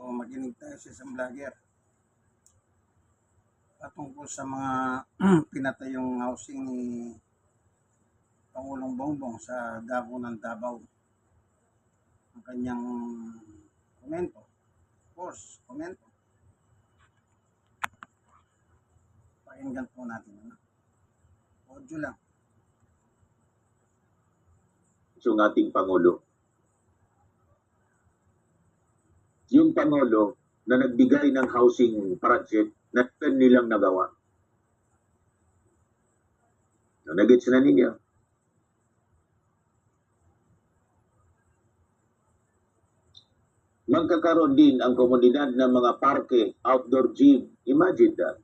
So makinig tayo sa isang vlogger patungkol sa mga pinatayong housing ni Pangulong Bongbong sa Davao ng Davao. Ang kanyang komento. Of course, komento. Pakinggan po natin. Audio lang. Yung ating Pangulo. Yung Pangulo na nagbigay ng housing project na nilang nagawa. Nagets na ninyo. Magkakaroon din ang komunidad ng mga parke, outdoor gym, imagine that.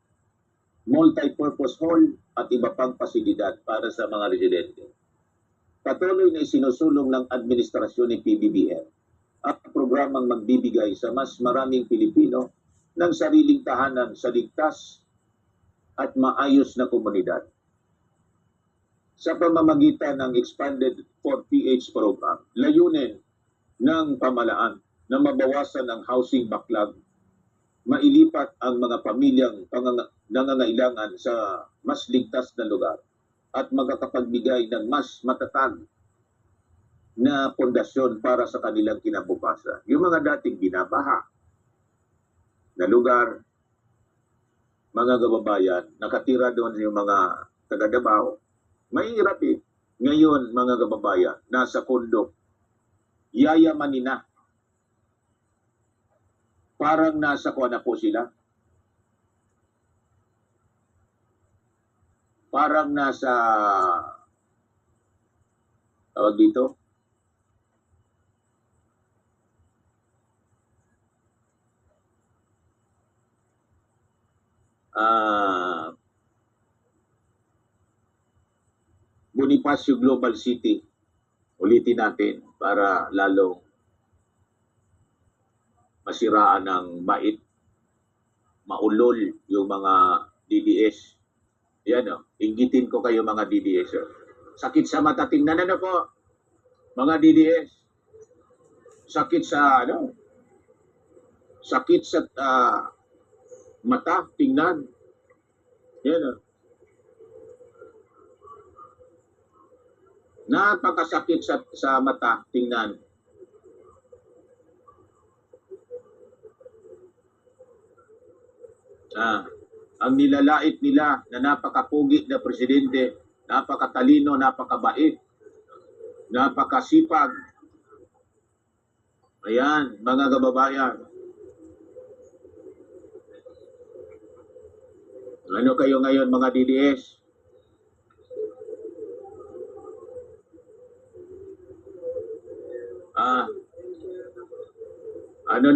Multi-purpose hall at iba pang pasilidad para sa mga residente. Patuloy na isinusulong ng administrasyon ni PBBM at programang magbibigay sa mas maraming Pilipino ng sariling tahanan sa ligtas at maayos na komunidad. Sa pamamagitan ng Expanded 4PH program, layunin ng pamalaan na mabawasan ang housing backlog, mailipat ang mga pamilyang nangangailangan sa mas ligtas na lugar at magkakapagbigay ng mas matatag na pundasyon para sa kanilang kinabukasan. Yung mga dating binabaha na lugar, mga kababayan, nakatira doon yung mga taga-Davao, mahirap eh. Ngayon, mga kababayan, nasa kondo, yayamanin na. Parang nasa kuha na po sila. Parang nasa tawag dito. Bonifacio Global City. Ulitin natin para lalong masiraan ng bait, maulol yung mga DDS. Yan o, inggitin ko kayo mga DDS. Sakit sa mata, tingnan na po, mga DDS. Sakit sa, sakit sa mata, tingnan. Yan o. Napakasakit sa mata, tingnan. Ang nilalait nila na napakapugi na presidente, napakatalino, napakabait, napakasipag. Ayan, mga kababayan. Ano kayo ngayon mga DDS? Ano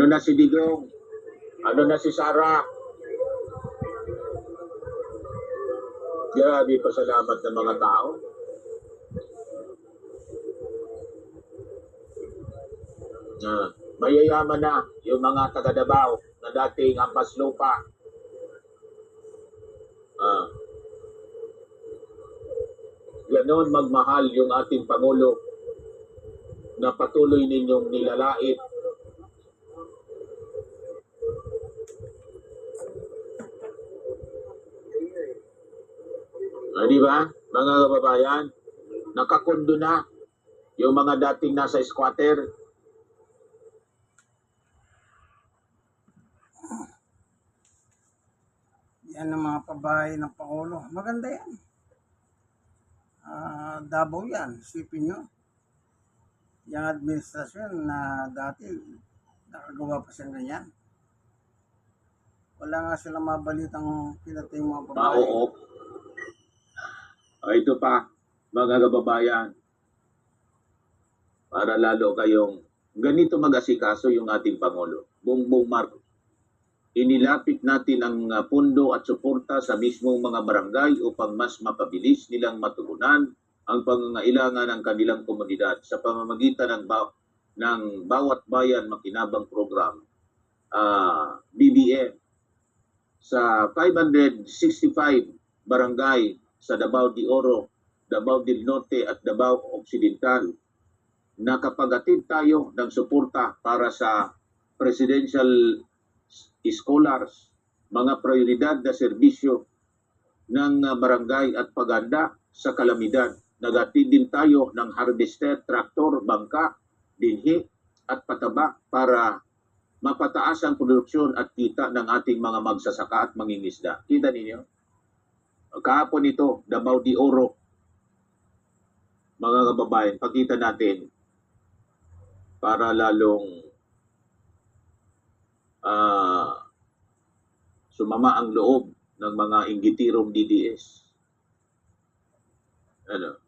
na si Digong? Ano na si Sara? Grabe, pasalamat ng mga tao. Mayayaman na yung mga taga-Davao na dating ampas lupa. Ganon magmahal yung ating Pangulo na patuloy ninyong nilalait. Di ba, mga kababayan? Nakakundo na yung mga dating nasa squatter. Yan ang mga pabahay ng Pangulo. Maganda yan. Davao yan. Isipin nyo. Yung administrasyon na dati nakagawa pa siya ganyan. Wala nga silang mabalitang pinatay mga pabahay. Oo. Ito pa, mga kababayan, para lalo kayong ganito mag-asikaso yung ating Pangulo, Bongbong Marcos. Inilapit natin ang pundo at suporta sa mismong mga barangay upang mas mapabilis nilang matugunan ang pangangailangan ng kanilang komunidad sa pamamagitan ng bawat bayan makinabang program, BBM, sa 565 barangay sa Davao de Oro, Davao del Norte at Davao Occidental. Nakapag-atid tayo ng suporta para sa presidential scholars, mga prioridad na serbisyo ng barangay at paganda sa kalamidad. Nagatid din tayo ng harvester, traktor, bangka, binhi at pataba para mapataas ang produksyon at kita ng ating mga magsasaka at mangingisda. Kita ninyo? Kahapon ito, Davao de Oro, mga kababayan, pakita natin para lalong sumama ang loob ng mga inggitirong DDS. Ano?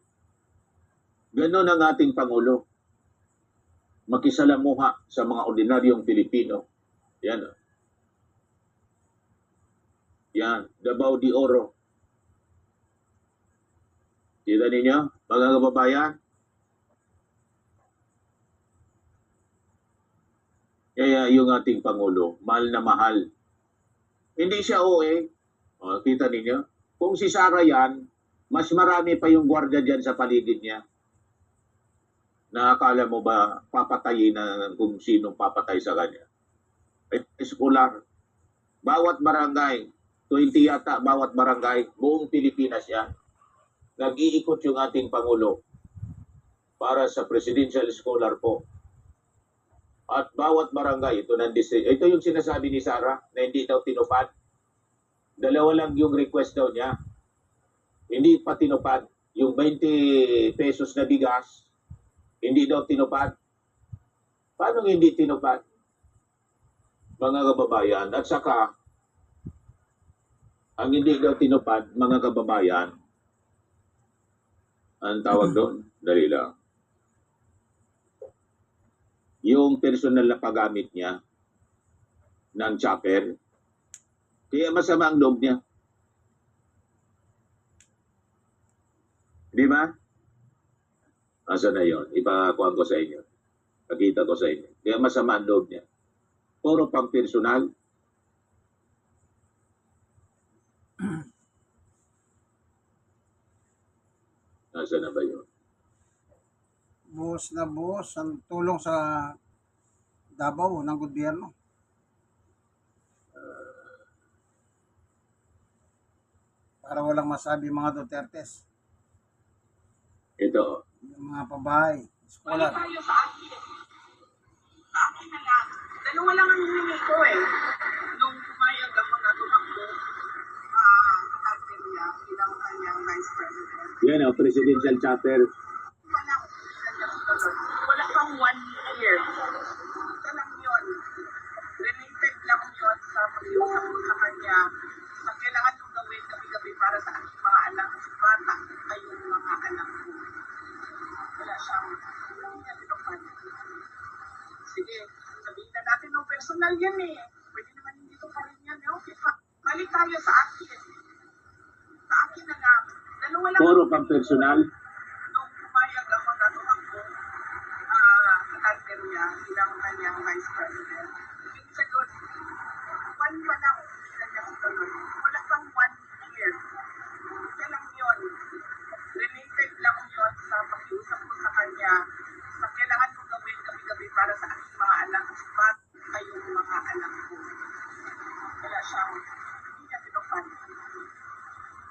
Ganon ang ating Pangulo. Makisalamuha sa mga ordinaryong Pilipino. Yan. Yan. Davao de Oro. Kita ninyo, mga kababayan? Kaya yung ating Pangulo, mahal na mahal. Hindi siya OA. O, kita ninyo? Kung si Sara yan, mas marami pa yung gwardiya dyan sa paligid niya. Nakakala mo ba papatayin na kung sinong papatay sa kanya? Escolar. Bawat barangay, 20 yata bawat barangay, buong Pilipinas yan. Nag-iikot yung ating Pangulo para sa Presidential Scholar po. At bawat barangay, ito yung sinasabi ni Sara na hindi daw tinupad. Dalawa lang yung request daw niya. Hindi pa tinupad. Yung 20 pesos na bigas, hindi daw tinupad. Paano hindi tinupad? Mga kababayan, at saka, ang hindi daw tinupad, mga kababayan, ang tawag doon, dali lang. Yung personal na paggamit niya ng chopper, kaya masama ang loob niya. Di ba? Asa na yun? Ipakuhan ko sa inyo. Pakita ko sa inyo. Kaya masama ang loob niya. Puro pang personal. Asa na ba yun? Buhos na buhos ang tulong sa Davao ng gobyerno. Para walang masabi mga Dutertes. Ito. Yung mga pabahay, scholar. Tayo sa akin. Sa akin na nga. Dalawa lang ang hiningi ko eh. Nung pumayag ako na tumakbo kapatid niya bilang kanyang vice president. Yan o, presidential chopper. Wala pang 1 year. Ito lang yun. Related lang yun sa pag-iusap ko sa kanya sa kailangan kong gawin gabi-gabi para sa aking mga anak. Bata ay yung mga anak ko. Wala siyang hindi niya tinupad. Sige, sabihin na natin no, personal yan eh. Pwede naman hindi ko pa rin yan. Okay, balik tayo sa akin. Sa akin na nga. Dalawa lang. Puro pang personal. Nung pumayag ako na tumakbo sa country niya bilang kanyang vice president. Yung sagot, 1 pa lang kanya sagot. Wala pang 1 year. Isa lang yun. Related lang yun sa pag-iusap ko sa kanya sa kailangan kong gawin gabi-gabi para sa aking mga anak. Ba't kayong mga anak ko? Wala siyang hindi niya tinupad.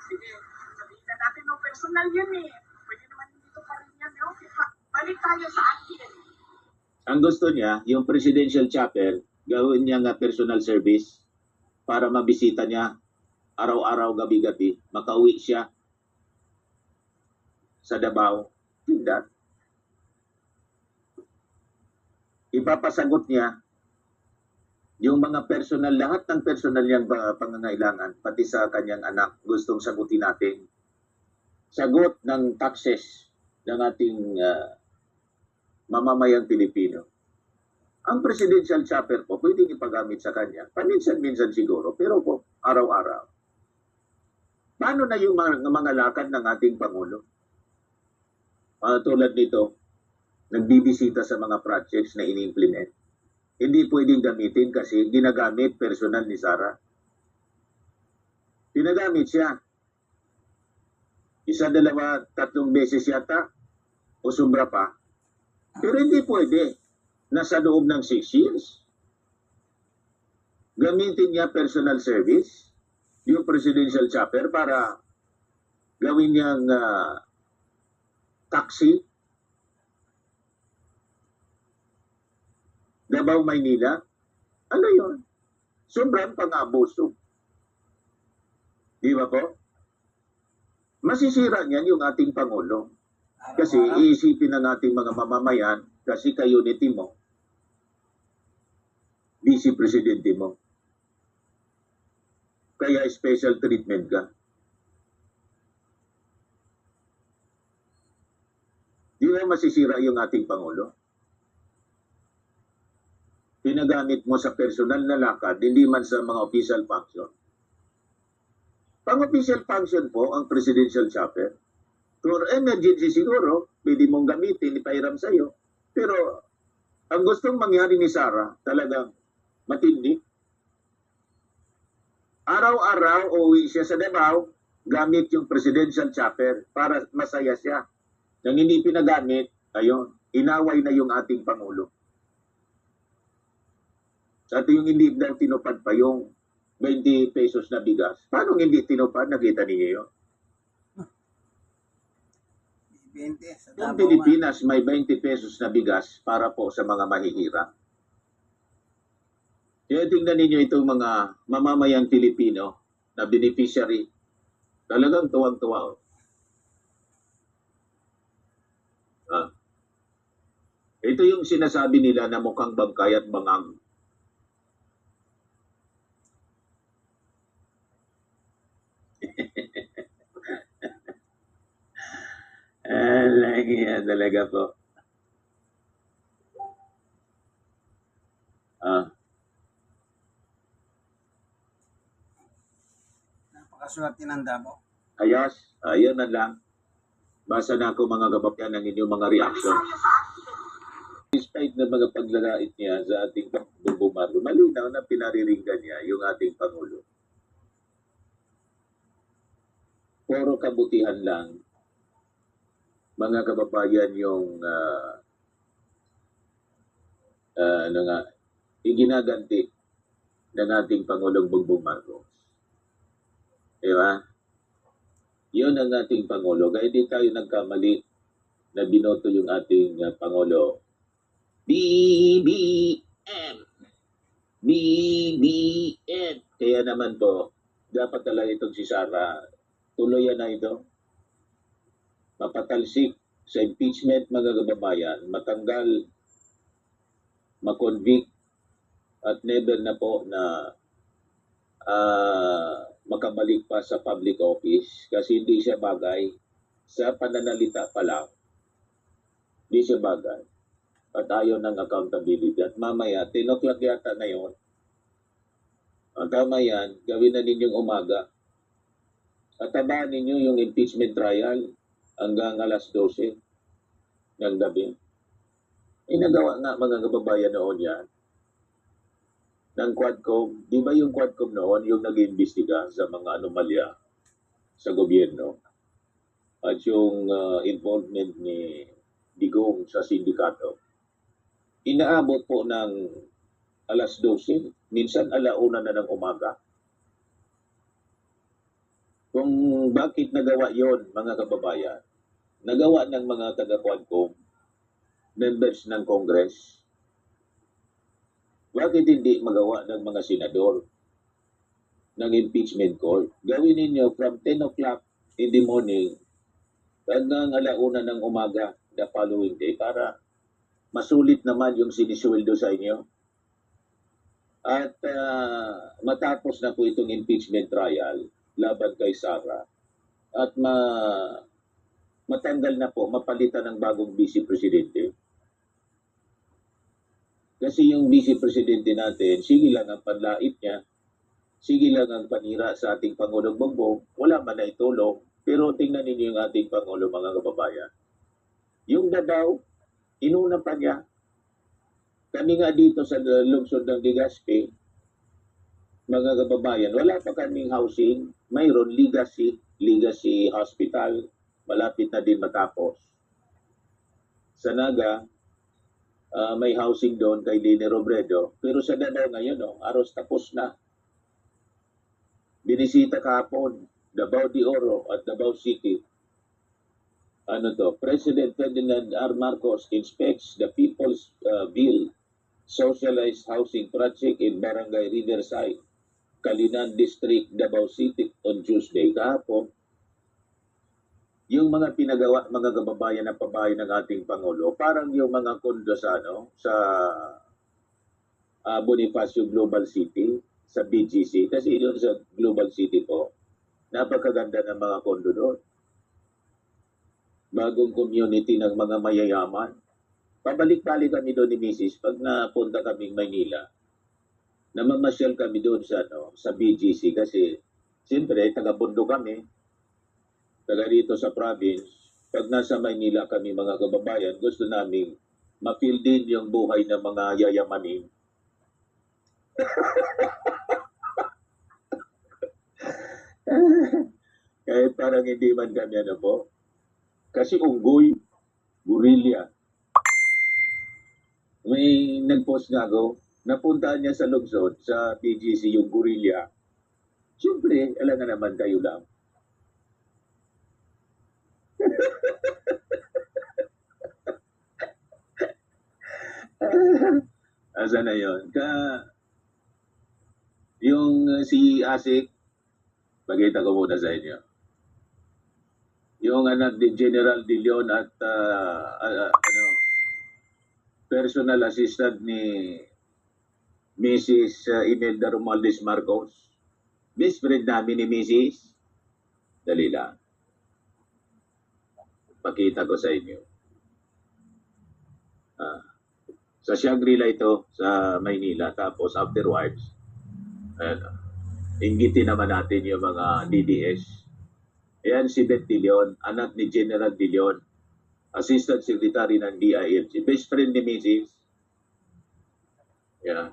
Sige, sabihin na natin no, personal yun eh. Pwede naman hindi ko pa rin yan. Okay, balik tayo sa akin. Ang gusto niya, yung presidential chopper, gawin niya nga personal service para mabisita niya araw-araw, gabi-gabi. Makauwi siya sa Davao. That. Ipapasagot niya yung mga personal, lahat ng personal niyang pangangailangan, pati sa kanyang anak, gustong sagutin natin. Sagot ng taxes ng ating mamamayang Pilipino. Ang presidential chopper po, pwedeng ipagamit sa kanya. Paminsan-minsan siguro, pero po, araw-araw. Paano na yung mga lakad ng ating Pangulo? Tulad nito, nagbibisita sa mga projects na ini-implement. Hindi pwedeng gamitin kasi ginagamit personal ni Sara. Ginagamit siya. 1, 2, 3 beses yata o sobra pa. Pero hindi pwede. Nasa loob ng 6 years. Gamitin niya personal service, yung presidential chopper para gawin niyang taxi, Davao, Maynila. Ano yun? Sobrang pang-abuso. Di ba po? Masisira niyan yung ating Pangulo. Kasi Araw-araw. iisipin ng ating mga mamamayan, kasi ka-unity mo, vice presidente mo. Kaya special treatment ka. Di ba masisira yung ating Pangulo? Pinagamit mo sa personal na lakad, hindi man sa mga official function. Pang-official function po ang presidential chopper. For emergency siguro, pwede mong gamitin, ipairam sa'yo. Pero ang gustong mangyari ni Sara, talagang matindi. Araw-araw uuwi siya sa Davao, gamit yung presidential chopper para masaya siya. Nang hindi pinagamit, ayun, inaway na yung ating Pangulo. At yung hindi daw tinupad pa yung 20 pesos na bigas. Paano hindi tinupad? Nakita niyo yun? 20 sa Yung Davao. Pilipinas may 20 pesos na bigas para po sa mga mahihirap. Kaya tingnan ninyo itong mga mamamayang Pilipino na beneficiary. Talagang tuwang-tuwa. Ito yung sinasabi nila na mukhang bangkay at bangang. Lagi yan talaga po. Napakaswerte ng Davao. Ayos, ayun na lang. Basa na ako mga kababayan ng inyong mga reaction. Despite na mga paglalait niya sa ating Bongbong Marcos, malinaw na pinariringgan niya yung ating Pangulo. Puro kabutihan lang, mga kababayan, yung iginaganti ng ating Pangulong Bongbong Marcos. Diba? Yun ang ating Pangulo. Kaya di tayo nagkamali na binoto yung ating Pangulo. BBM! BBM! Kaya naman po, dapat talaga itong si Sara, tuluyan na ito. Mapatalsik sa impeachment, mga kababayan, matanggal, makonvict, at never na po na makabalik pa sa public office kasi hindi siya bagay sa pananalita pa lang. Hindi siya bagay. At ayaw ng accountability. At mamaya, 10 o'clock yata na yun. Tama yan, gawin na ninyong umaga. At tabahan ninyo yung impeachment trial hanggang alas 12 ng gabi. Inagawa nga mga kababayan noon yan ng Quadcom. Di ba yung Quadcom noon yung nag-iimbestiga sa mga anomalya sa gobyerno? At yung involvement ni Digong sa sindikato. Inaabot po ng alas 12, minsan alauna na ng umaga. Kung bakit nagawa yon mga kababayan, nagawa ng mga taga-Quadcom, members ng Congress, bakit hindi magawa ng mga senador ng impeachment court? Gawin ninyo from 10 o'clock in the morning hanggang alauna ng umaga the following day para masulit naman yung sinisweldo sa inyo. At matapos na po itong impeachment trial laban kay Sara at matanggal na po, mapalitan ng bagong vice presidente. Kasi yung vice presidente natin, sige lang ang panlait niya, sige lang ang panira sa ating Pangulong Bongbong, wala man na itulong, pero tingnan ninyo yung ating Pangulo, mga kababayan. Yung Davao, inuna pa niya. Kami nga dito sa lungsod ng Legazpi, mga kababayan, wala pa kaming housing, mayroon Legacy Hospital, malapit na din matapos. Sa Naga, may housing doon kay Lini Robredo. Pero sa Davao ngayon, aros tapos na. Binisita kahapon, Davao de Oro at Davao City. President Ferdinand R. Marcos inspects the People's Bill Socialized Housing Project in Barangay Riverside, Kalinan District, Davao City on Tuesday kahapon. Yung mga pinagawa, mga kababayan na pabahay ng ating Pangulo, parang yung mga kondo sa Bonifacio Global City, sa BGC, kasi yun sa Global City po, napakaganda ng mga kondo doon. Bagong community ng mga mayayaman. Pabalik-balik kami doon ni Mrs. pag napunta kaming Maynila. Namamasyal kami doon sa BGC kasi siyempre taga-Bundo kami, taga rito sa province. Pag nasa Maynila kami mga kababayan, gusto namin ma-feel din yung buhay ng mga yayamanin. Kahit parang hindi man kami po. Kasi unggoy, gurilya. May nag-post nga ako, napuntaan niya sa lungsod, sa PGC yung gurilya. Siyempre, alam na naman kayo lang. Asa na yun? Yung si Asik, pakita ko muna sa inyo. Yung anak ni General De Leon at personal assistant ni Mrs. Imelda Romualdez Marcos. Best friend namin ni Mrs. Dali lang. Pakita ko sa inyo. Sa Shangri-La ito, sa Maynila. Tapos afterwards, inggitin naman natin yung mga DDS. Ayan si Beth De Leon, anak ni General De Leon, Assistant Secretary ng DILG. Best friend ni Mrs. Yeah.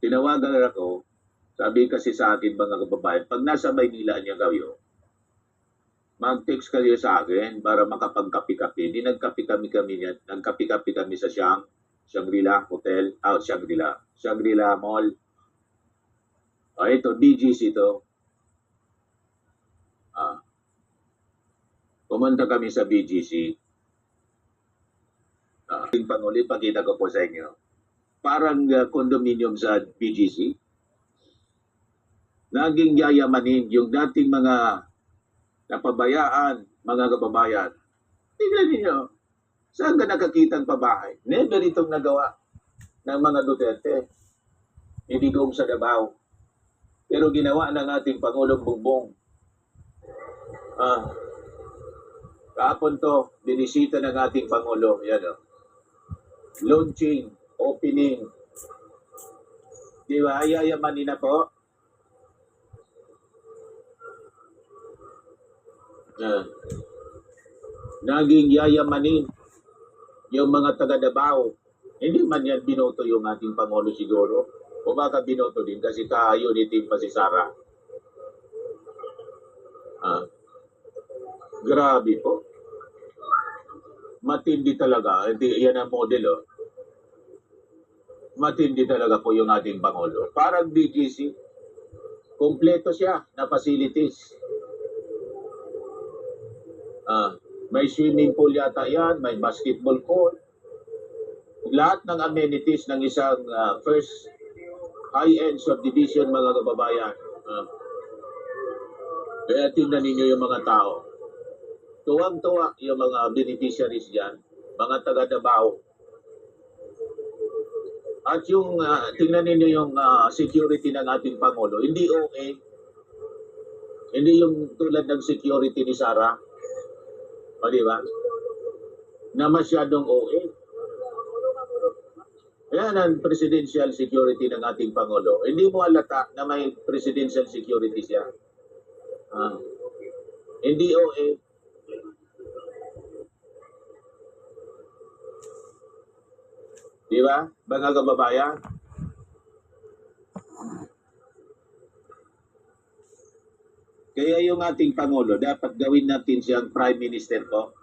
Tinawagan ako, sabi kasi sa akin mga kababayan, pag nasa Maynila niya kayo, mag-text kayo sa akin para makapagkapi-kapi. Hindi nagkapi-kami niyan. Nagkapi-kapi kami sa Shangri-La Hotel, Shangri-La Mall. Ito, BGC ito. Pumunta kami sa BGC. Yung Pangulo, pakita ko po sa inyo. Parang condominium sa BGC. Naging yayamanin yung dating mga napabayaan, mga kababayan. Tingnan niyo, saan ka nakakita ng pabahay? Never itong nagawa ng mga Duterte. Hindi ko sa Davao. Pero ginawa ng ating Pangulong Bongbong. Kahapon to, binisita ng ating Pangulo. Yan launching, opening. Di ba? Yayamanin na po. Naging yayamanin yung mga taga Davao. Hindi man yan binoto yung ating Pangulo siguro. O baka binoto din kasi kayo ni Team pa si Sara. Grabe po. Matindi talaga. Yan ang model. Matindi talaga po yung ating Pangulo. Parang BGC. Kompleto siya na facilities. May swimming pool yata yan, may basketball court. Lahat ng amenities ng isang first high-end subdivision mga kababayan. Kaya tingnan ninyo yung mga tao. Tuwang-tuwa yung mga beneficiaries dyan, mga taga-Davao. At yung tingnan ninyo yung security ng ating Pangulo, hindi OA. Hindi yung tulad ng security ni Sara. O diba? Na masyadong OA. Yan ang presidential security ng ating Pangulo. Hindi mo alata na may presidential security siya. Hindi OA. Di ba? Mga kababayan? Kaya yung ating Pangulo, dapat gawin natin siyang Prime Minister po.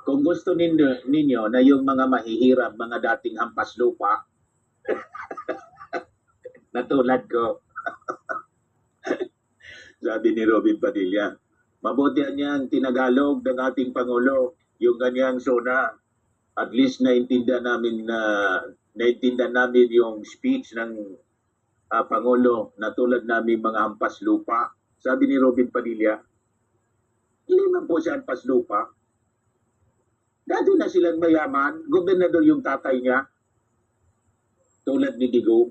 Kung gusto ninyo na yung mga mahihirap, mga dating hampas lupa, na tulad ko, sabi ni Robin Padilla, mabuti niyang tinagalog ng ating Pangulo yung kanyang sona. At least naintindihan namin yung speech ng Pangulo na tulad namin mga hampas lupa. Sabi ni Robin Padilla, hindi man po siya hampas lupa. Dati na silang mayaman, gobernador yung tatay niya, tulad ni Digong,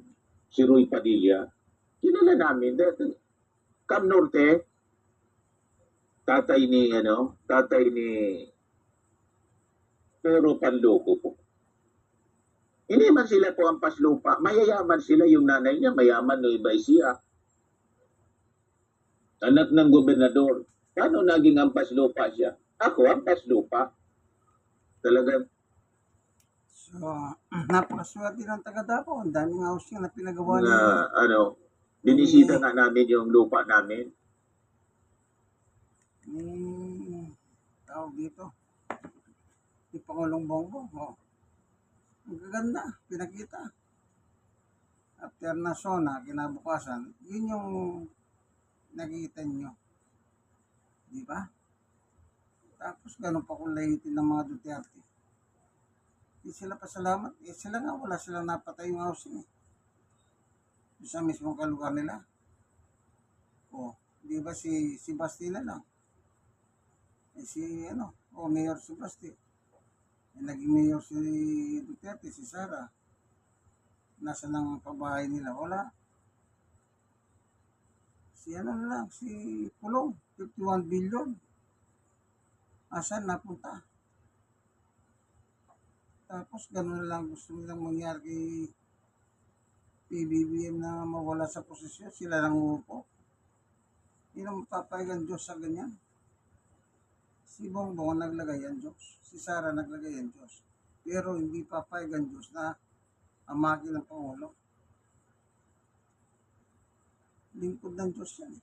si Roy Padilla. Kilala namin, Cam Norte, tatay ni pero panloko po. Hindi man sila po ang paslupa. Mayayaman sila, yung nanay niya, mayaman no iba siya. Anak ng gobernador. Paano naging ang paslupa siya? Ako ang paslupa. Talagang, So, napakaswerte ng taga Davao. Ang daming housing na pinagawa na, nila. binisita nga namin yung lupa namin. Tawag dito. Ni Pangulong Bongbong. Oh. Ang gaganda. Pinakita. After na sona, kinabukasan, yun yung nakikita nyo. Di ba? Tapos ganun pa kulayitin ng mga Duterte. Di sila pasalamat. Sila nga, wala silang napatay yung housing. Sa mismong kalugar nila. O, di ba si Basti na lang? Mayor si Basti. Naging mayor si Duterte, si Sara. Nasa ng pabahay nila? Wala. Si Pulong, 51 billion. Asan napunta? Tapos gano'n lang gusto nilang mangyari kay PBBM na mawala sa posisyon. Sila lang upo. Hindi na mapapayag ang Diyos sa ganyan. Si Bongbong naglagay ang Diyos. Si Sara naglagay ang Diyos. Pero hindi papayag ang Diyos na amakin ng Pangulo. Lingkod ng Diyos yan.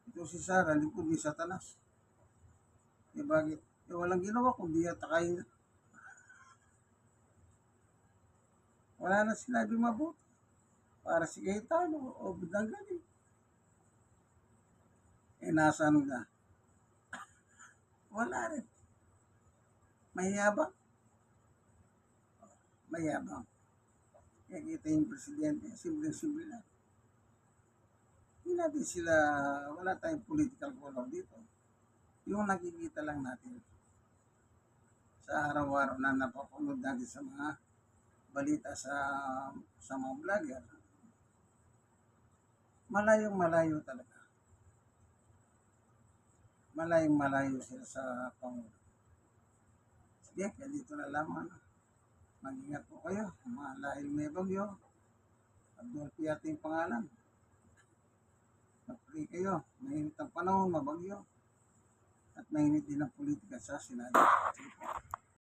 Ito si Sara, lingkod ni Satanas. Bakit? Walang ginawa kundi atakayin na. Wala na sinabi mabuti. Para si Cayetano o Bidang galing. Nasaan na? Wala rin. Mayabang. Kaya kita yung presidente, simple-simple lang. Hindi natin sila, wala tayong political color dito. Yung nakikita lang natin sa araw-araw na napapanood natin sa mga balita sa mga vlogger. Malayong-malayo talaga. Malayong-malayo sila sa Pangulo. Sige, kaya dito na lamang. Mag-ingat po kayo. Malahil may bagyo. Abdul Piat yung pangalan. Mag-pray kayo. Mainit ang panahon, mabagyo. At mainit din ang politika sa Senado. Sige po.